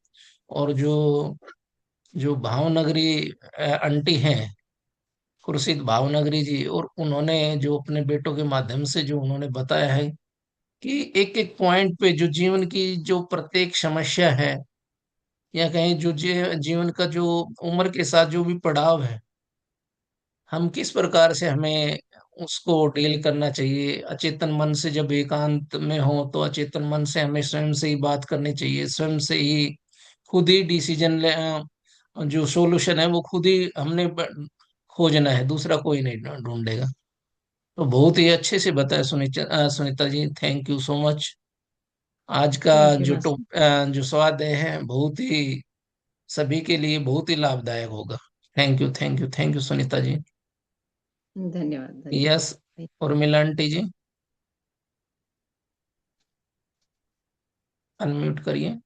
और जो जो भावनगरी आंटी हैं, खुर्शीद भावनगरी जी, और उन्होंने जो अपने बेटों के माध्यम से जो उन्होंने बताया है, कि एक एक पॉइंट पे जो जीवन की जो प्रत्येक समस्या है, या कहीं जो जीवन का जो उम्र के साथ जो भी पड़ाव है, हम किस प्रकार से हमें उसको डील करना चाहिए। अचेतन मन से जब एकांत में हो तो अचेतन मन से हमें स्वयं से ही बात करनी चाहिए, स्वयं से ही खुद ही डिसीजन ले, जो सॉल्यूशन है वो खुद ही हमने खोजना है, दूसरा कोई नहीं ढूंढेगा। तो बहुत ही अच्छे से बताया Sunita ji, thank you so much. आज का थैंक यू जो मास्टर। जो स्वाध्याय है बहुत ही सभी के लिए बहुत ही लाभदायक होगा। Thank you, thank you, thank you Sunita ji. धन्यवाद यस, धन्यवाद। उर्मिला आंटी जी, अनम्यूट करिए।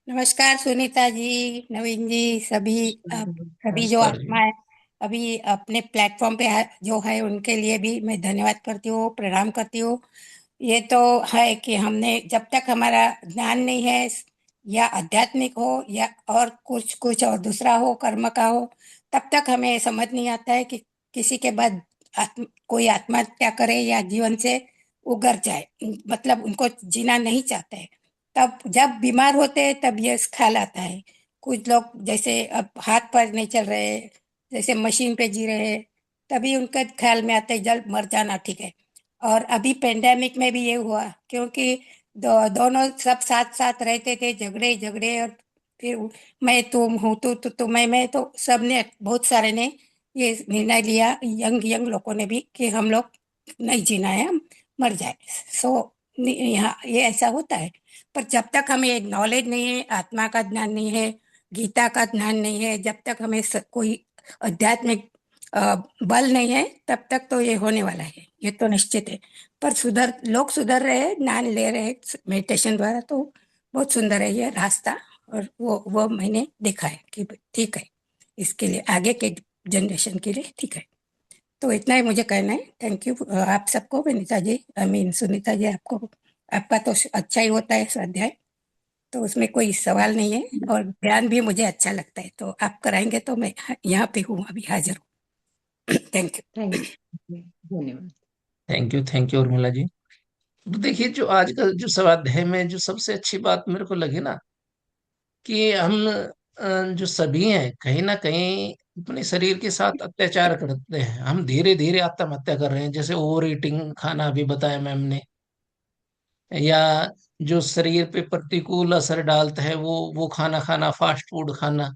नमस्कार सुनीता जी, नवीन जी, सभी सभी जो नमस्कार जी। आत्माएं अभी अपने प्लेटफॉर्म पे जो है उनके लिए भी मैं धन्यवाद करती हूँ, प्रणाम करती हूँ। ये तो है कि हमने जब तक हमारा ज्ञान नहीं है, या आध्यात्मिक हो या और कुछ कुछ और दूसरा हो, कर्म का हो, तब तक हमें समझ नहीं आता है कि किसी के बाद कोई आत्महत्या करे या जीवन से उगर जाए, मतलब उनको जीना नहीं चाहते हैं। तब जब बीमार होते हैं तब ये ख्याल आता है। कुछ लोग जैसे अब हाथ पैर नहीं चल रहे, जैसे मशीन पे जी रहे हैं, तभी उनके ख्याल में आता है जल्द मर जाना ठीक है। और अभी पेंडेमिक में भी ये हुआ, क्योंकि दोनों सब साथ साथ रहते थे, झगड़े झगड़े, और फिर मैं तुम हूँ, तू मैं तो सबने बहुत सारे ने ये निर्णय लिया, यंग यंग लोगों ने भी, कि हम लोग नहीं जीना है, हम मर जाए। सो यहाँ ये ऐसा होता है। पर जब तक हमें एक नॉलेज नहीं है, आत्मा का ज्ञान नहीं है, गीता का ज्ञान नहीं है, जब तक हमें कोई आध्यात्मिक बल नहीं है, तब तक तो ये होने वाला है, ये तो निश्चित है। पर लोग सुधर रहे हैं, ज्ञान ले रहे हैं मेडिटेशन द्वारा, तो बहुत सुंदर है ये रास्ता। और वो मैंने देखा है कि ठीक है, इसके लिए आगे के जनरेशन के लिए ठीक है। तो इतना ही मुझे कहना है। थैंक यू आप सबको, विनीता जी, आई मीन सुनीता जी, आपको, आपका तो अच्छा ही होता है स्वाध्याय, तो उसमें कोई सवाल नहीं है, और ध्यान भी मुझे अच्छा लगता है, तो आप कराएंगे तो मैं यहाँ पे हूँ, अभी हाजिर हूँ। Thank you. थैंक यू, धन्यवाद। Thank you Urmila ji. तो देखिए, जो आजकल जो स्वाध्याय में जो सबसे अच्छी बात मेरे को लगी ना, कि हम जो सभी हैं कहीं ना कहीं अपने शरीर के साथ अत्याचार करते हैं। हम धीरे धीरे आत्महत्या कर रहे हैं, जैसे ओवर ईटिंग खाना अभी बताया मैम ने, या जो शरीर पे प्रतिकूल असर डालता है वो खाना खाना, फास्ट फूड खाना।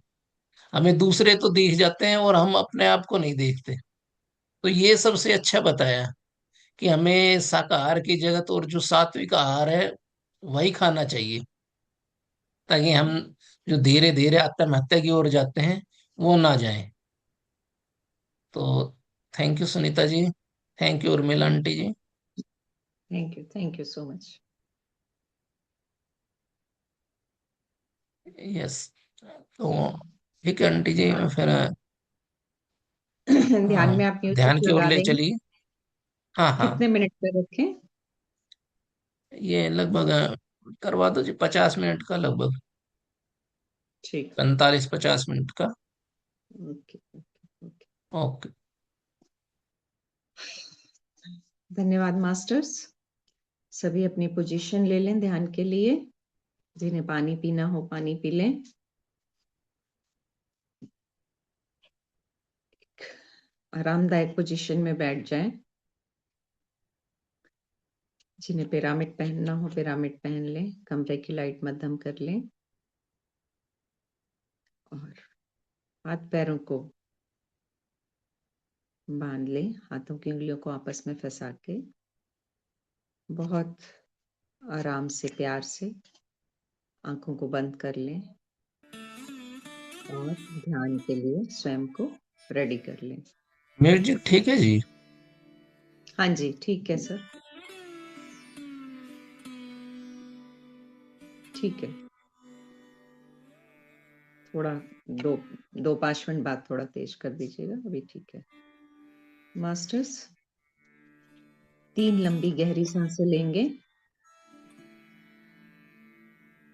हमें दूसरे तो दिख जाते हैं और हम अपने आप को नहीं देखते। तो ये सबसे अच्छा बताया कि हमें शाकाहार की जगह तो और जो सात्विक आहार है वही खाना चाहिए, ताकि हम जो धीरे धीरे आत्महत्या की ओर जाते हैं वो ना जाएं। तो thank you Sunita ji, thank you Urmila aunty ji. Thank you so much. Yes, तो ठीक है आंटी जी, फिर ध्यान हाँ, में आप म्यूजिक ध्यान की ओर लगा ले देंगे। चलिए। हाँ हाँ, कितने मिनट पर रखें? ये लगभग करवा दो जी, 50 मिनट का लगभग, ठीक। 45-50 मिनट का। Okay okay okay. ओके। धन्यवाद मास्टर्स। सभी अपनी पोजीशन ले लें ध्यान के लिए। जिन्हें पानी पीना हो पानी पी लें। आरामदायक पोजीशन में बैठ जाएं। जिन्हें पिरामिड पहनना हो पिरामिड पहन लें, कमरे की लाइट मध्यम कर लें, और हाथ पैरों को बांध लें, हाथों की उंगलियों को आपस में फंसा के बहुत आराम से, प्यार से आंखों को बंद कर लें और ध्यान के लिए स्वयं को रेडी कर लें। म्यूजिक ठीक है जी? हाँ जी, ठीक है सर, ठीक है। थोड़ा दो 5 मिनट बाद थोड़ा तेज कर दीजिएगा, अभी ठीक है। मास्टर्स, 3 लंबी गहरी सांसें लेंगे।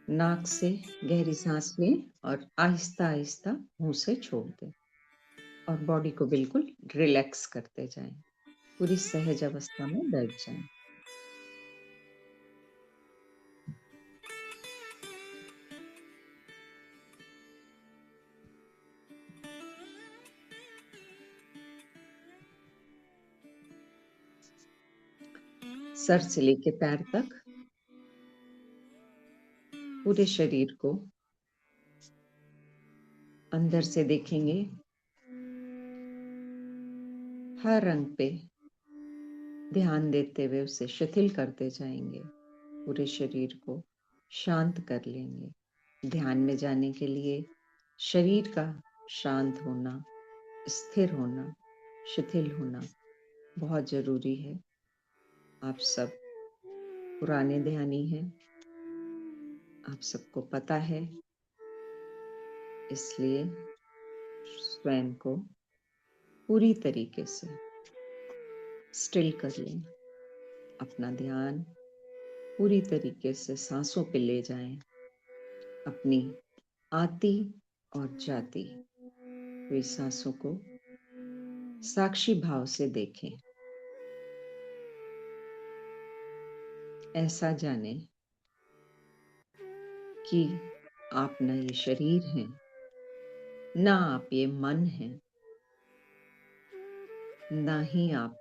नाक से गहरी सांस लें और आहिस्ता आहिस्ता मुंह से छोड़ दें, और बॉडी को बिल्कुल रिलैक्स करते जाएं, पूरी सहज अवस्था में बैठ जाएं। सर से लेके पैर तक पूरे शरीर को अंदर से देखेंगे। हर अंग पे ध्यान देते हुए उसे शिथिल करते जाएंगे। पूरे शरीर को शांत कर लेंगे। ध्यान में जाने के लिए शरीर का शांत होना, स्थिर होना, शिथिल होना बहुत जरूरी है। आप सब पुराने ध्यानी हैं, आप सबको पता है, इसलिए स्वयं को पूरी तरीके से स्टिल कर लें। अपना ध्यान पूरी तरीके से सांसों पे ले जाएं। अपनी आती और जाती हुई सांसों को साक्षी भाव से देखें। ऐसा जाने कि आप न ये शरीर हैं, ना आप ये मन हैं, ना ही आप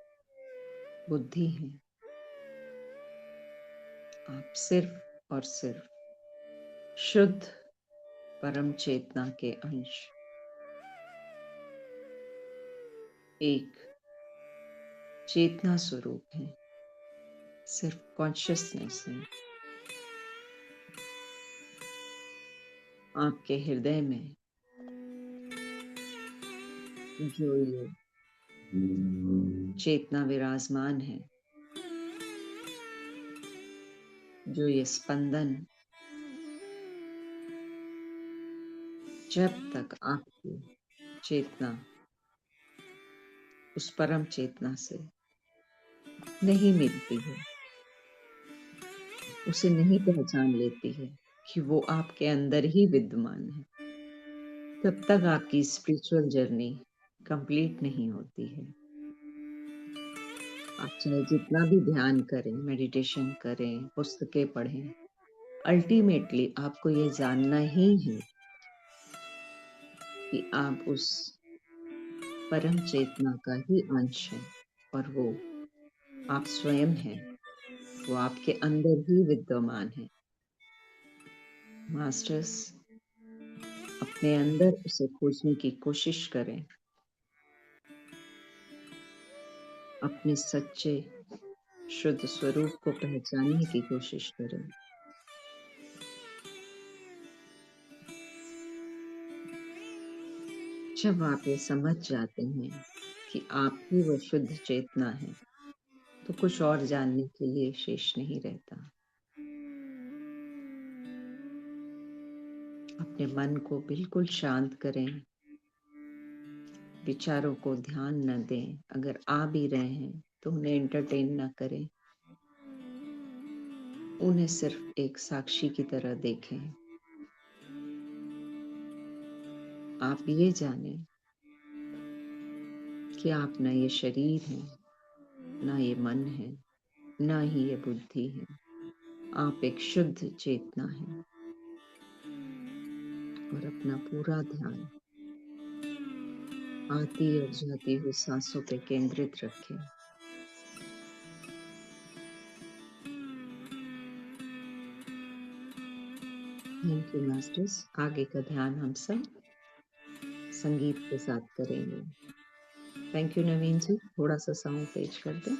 बुद्धि हैं। आप सिर्फ और सिर्फ शुद्ध परम चेतना के अंश, एक चेतना स्वरूप हैं, सिर्फ कॉन्शियसनेस है। आपके हृदय में जो ये चेतना विराजमान है, जो ये स्पंदन, जब तक आपकी चेतना उस परम चेतना से नहीं मिलती है, उसे नहीं पहचान लेती है कि वो आपके अंदर ही विद्यमान है, तब तक आपकी स्पिरिचुअल जर्नी कंप्लीट नहीं होती है। आप चाहे जितना भी ध्यान करें, मेडिटेशन करें, पुस्तकें पढ़ें, अल्टीमेटली आपको ये जानना ही है कि आप उस परम चेतना का ही अंश हैं और वो आप स्वयं हैं। वो आपके अंदर ही विद्यमान है। मास्टर्स, अपने अंदर उसे खोजने की कोशिश करें। अपने सच्चे शुद्ध स्वरूप को पहचानने की कोशिश करें। जब आप ये समझ जाते हैं कि आप ही वो शुद्ध चेतना है, तो कुछ और जानने के लिए शेष नहीं रहता। अपने मन को बिल्कुल शांत करें। विचारों को ध्यान न दें। अगर आ भी रहे हैं तो उन्हें एंटरटेन न करें। उन्हें सिर्फ एक साक्षी की तरह देखें। आप ये जानें कि आप न ये शरीर है, ना ये मन है, ना ही ये बुद्धि है। आप एक शुद्ध चेतना है और अपना पूरा ध्यान आती और जाती हुई सांसों पे केंद्रित रखें। Thank you masters. आगे का ध्यान हम सब संगीत के साथ करेंगे। थैंक यू नवीन जी, थोड़ा सा साउंड तेज कर दें।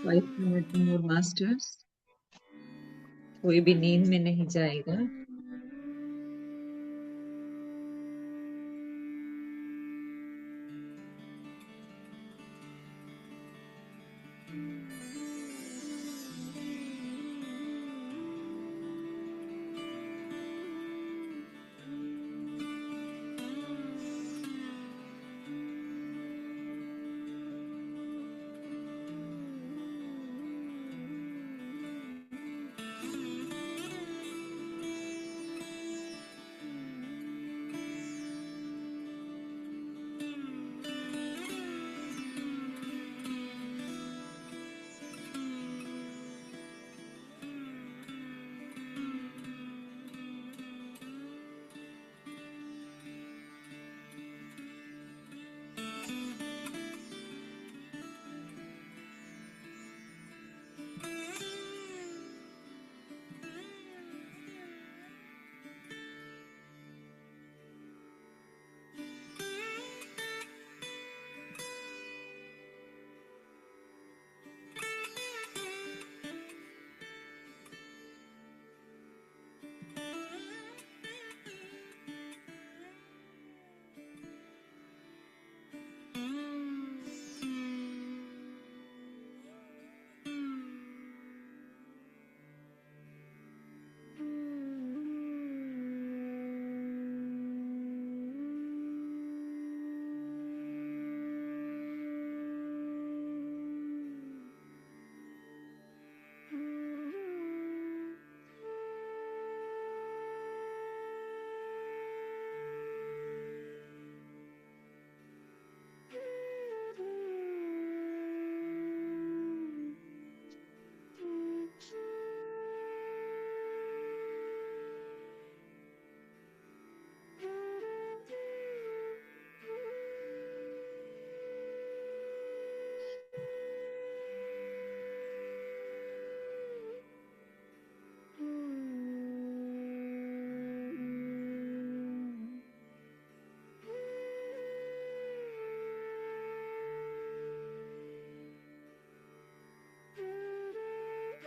5 मिनट मोर मास्टर्स। कोई भी नींद में नहीं जाएगा।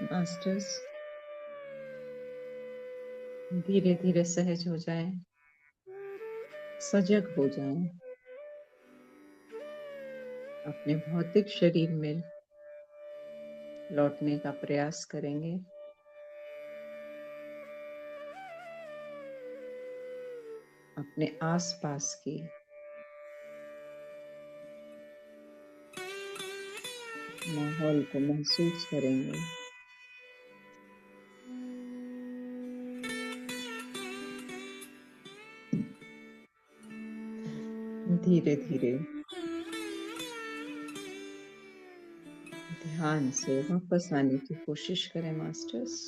मास्टर्स धीरे धीरे सहज हो जाएं, सजग हो जाएं, अपने भौतिक शरीर में लौटने का प्रयास करेंगे। अपने आसपास की माहौल को महसूस करेंगे। धीरे धीरे ध्यान से वापस आने की कोशिश करें मास्टर्स।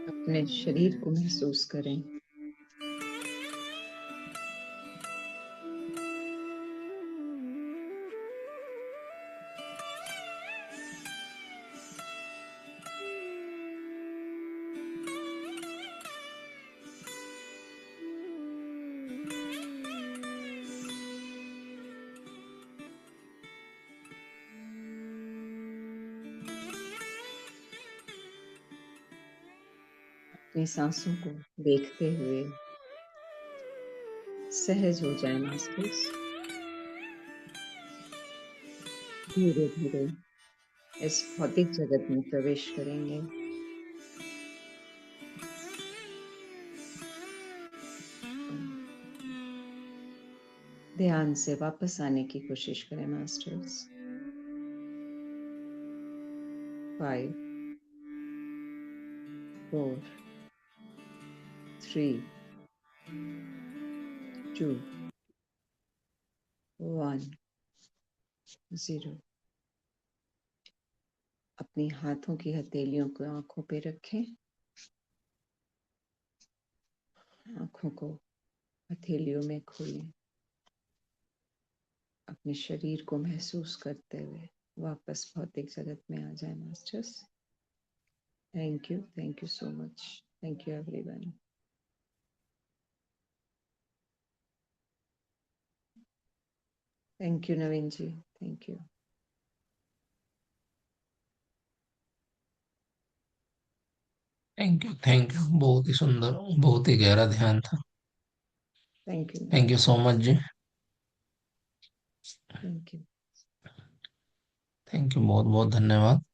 अपने शरीर को महसूस करें। अपनी सांसों को देखते हुए सहज हो जाए मास्टर्स। धीरे धीरे इस भौतिक जगत में प्रवेश करेंगे। ध्यान से वापस आने की कोशिश करें मास्टर्स। 5 4 3 2 1 0। अपनी हाथों की हथेलियों को आंखों पे रखें। आंखों को हथेलियों में खोलें। अपने शरीर को महसूस करते हुए वापस भौतिक जगत में आ जाए masters. Thank you so much, thank you everyone. Thank you Naveen ji, thank you. Thank you, बहुत ही सुंदर, बहुत ही गहरा ध्यान था। Thank you thank Naveen you ji, so much ji. Thank you. Thank you, बहुत बहुत धन्यवाद।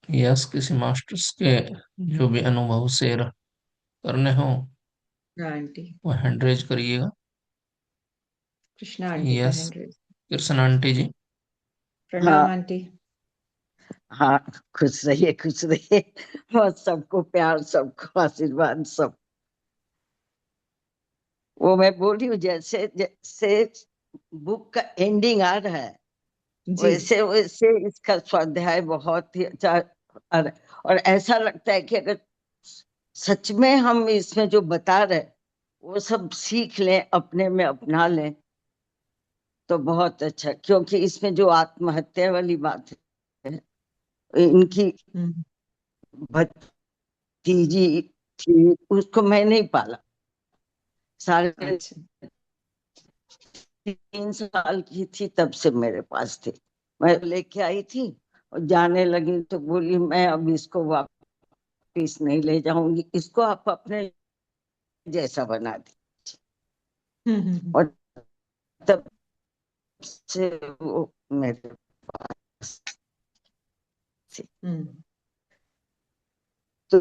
यस, किसी मास्टर्स के जो भी अनुभव शेयर करने हो हाँ आंटी, वो हैंड रेज करिएगा। कृष्णा आंटी का yes, hand raise. Krishna aunty ji. प्रणाम हाँ आंटी। हाँ, खुश रहिए खुश रहिए। बस सबको प्यार, सबको आशीर्वाद, सब। वो मैं बोल रही हूँ, जैसे जैसे बुक का एंडिंग आ रहा है जी। वैसे वैसे इसका स्वाध्याय बहुत ही अच्छा। और, और ऐसा लगता है कि अगर सच में हम इसमें जो बता रहे वो सब सीख लें, अपने में अपना लें तो बहुत अच्छा। क्योंकि इसमें जो आत्महत्या वाली बात है, इनकी हम्म, भतीजी थी, उसको मैं नहीं पाला। साढ़े अच्छा। 3 साल की थी तब से मेरे पास थी। मैं लेके आई थी और जाने लगी तो बोली मैं अब इसको वापिस नहीं ले जाऊंगी, इसको आप अपने जैसा बना दी। हम्म। और तब से वो मेरे पास थी। हम्म। तो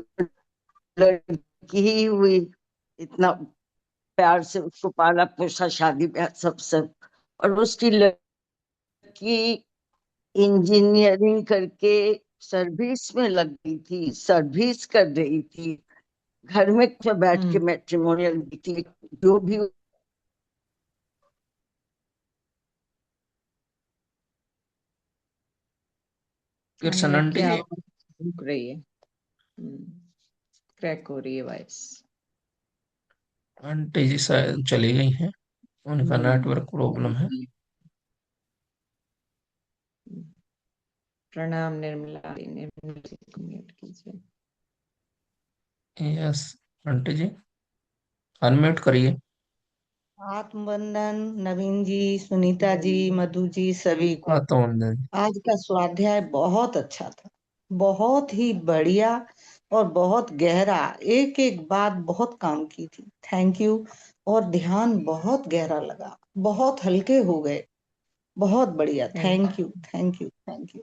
लड़की ही हुई, इतना प्यार से उसको पाला पोसा, शादी ब्याह सब सब। और उसकी लड़की इंजीनियरिंग करके सर्विस में लग गई थी, सर्विस कर रही थी, घर में बैठ के हम्म। मैट्रिमोनियल की थी। जो भी कृष्ण हमें आपकी आंटी जी। आवाज रुक रही है, क्रैक हो रही है वॉइस। आंटी जी शायद चली गई हैं, उनका नेटवर्क प्रॉब्लम है। प्रणाम निर्मला जी, निर्मला जी को म्यूट कीजिए। यस आंटी जी, अनम्यूट करिए। आत्मबंधन नवीन जी, सुनीता जी, मधु जी, सभी को आत्मबंधन। आज का स्वाध्याय बहुत अच्छा था, बहुत ही बढ़िया और बहुत गहरा। एक एक बात बहुत काम की थी। Thank you. और ध्यान बहुत गहरा लगा, बहुत हल्के हो गए, बहुत बढ़िया। Thank you, thank you, thank you.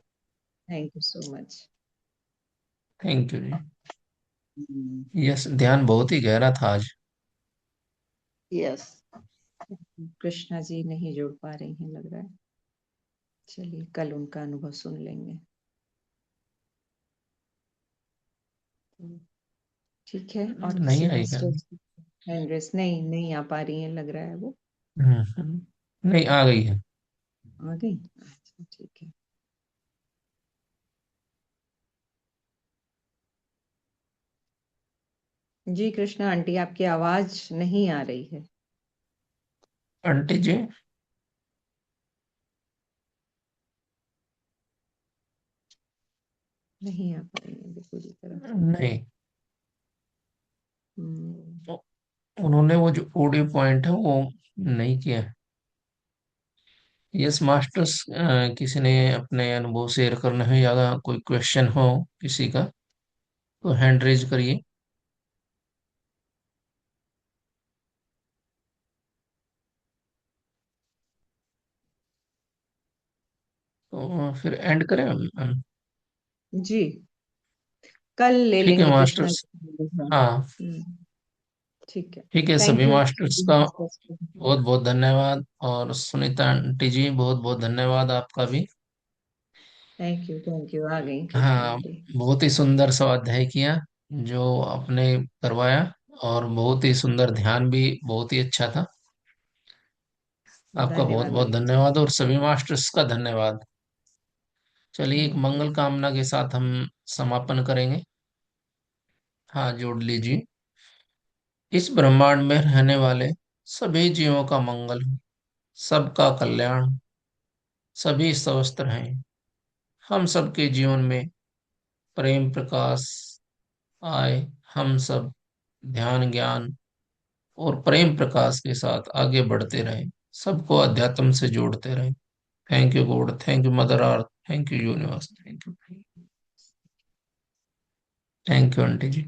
Thank you so much. Thank you ji. Yes, ध्यान बहुत ही गहरा था आज। यस। कृष्णा जी नहीं जुड़ पा रही हैं लग रहा है। चलिए कल उनका अनुभव सुन लेंगे। ठीक है, और नहीं किसी आई क्या? मास्टर्स हैंड रेस नहीं आ पा रही हैं लग रहा है वो। नहीं, आ गई है। आ गई, अच्छा ठीक है। जी कृष्णा आंटी, आपकी आवाज नहीं आ रही है। आंटी जी। नहीं आ पा रही है बिल्कुल पूरी तरह से। नहीं, हम्म, उन्होंने वो जो ऑडियो पॉइंट है वो नहीं किया है। यस मास्टर्स, किसी ने अपने अनुभव शेयर करना है या कोई क्वेश्चन हो किसी का तो हैंड रेज करिए। तो फिर एंड करें हम? जी कल ले ठीक है लेंगे कृष्णा मास्टर्स। जी। हाँ। हाँ, ठीक है। ठीक है थैंक सभी यू मास्टर्स सभी का मास्टर्स को। बहुत बहुत धन्यवाद, और सुनीता आंटी जी बहुत बहुत धन्यवाद आपका भी। थैंक यू आ गई कृष्णा हाँ, आंटी। बहुत ही सुंदर स्वाध्याय किया जो आपने करवाया, और बहुत ही सुंदर ध्यान भी बहुत ही अच्छा था। आपका बहुत धन्यवाद बहुत नवीन जी। धन्यवाद, और सभी मास्टर्स का धन्यवाद। चलिए एक थैंक यू। मंगल कामना के साथ हम समापन करेंगे। हाँ, जोड़ लीजिए। इस ब्रह्मांड में रहने वाले सभी जीवों का मंगल हो। सबका कल्याण, सभी स्वस्थ रहें, हम सबके जीवन में प्रेम प्रकाश आए, हम सब ध्यान ज्ञान और प्रेम प्रकाश के साथ आगे बढ़ते रहें, सबको अध्यात्म से जोड़ते रहें। Thank you God, thank you mother earth, thank you universe, thank you, thank you aunty ji.